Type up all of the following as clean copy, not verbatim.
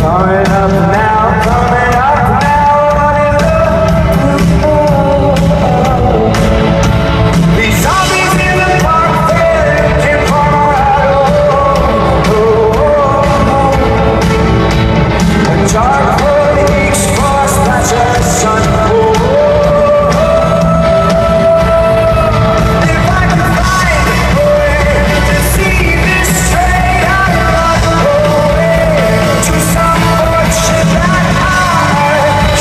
Coming up now, coming up now, these zombies in the park, they're looking for my a jar full of leaks for a splash of sun. If I can find a way to see this train, I'll run away to some fortune that I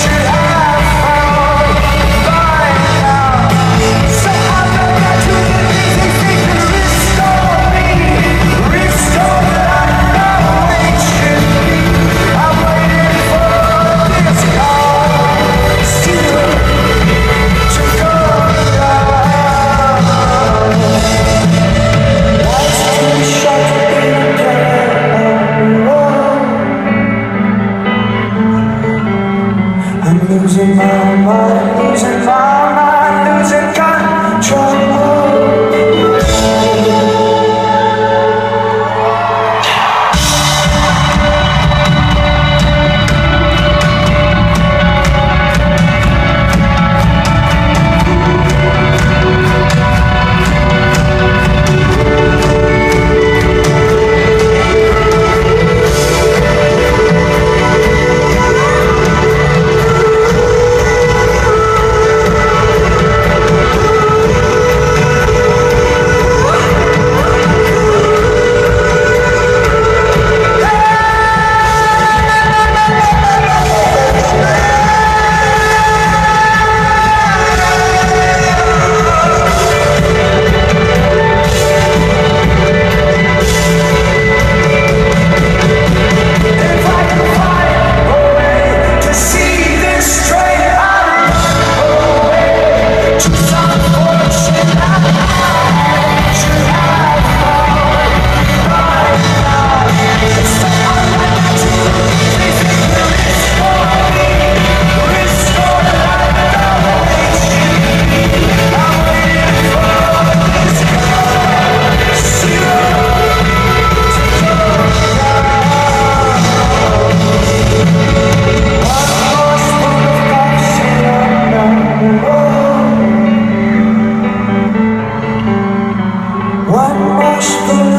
should have found by now. So I'm gonna do the things they think to restore me, restore what I know it should be. I'm waiting for this car still to go down. Life's too short to be alone. I'm losing my mind, losing my mind, losing control. If I can find a way to see this train, I'll run away to some fortune that I should have found by now. So I'm gonna do the things to restore me, restore what I know it should be. I'm waiting for this car still to go down. One more spoon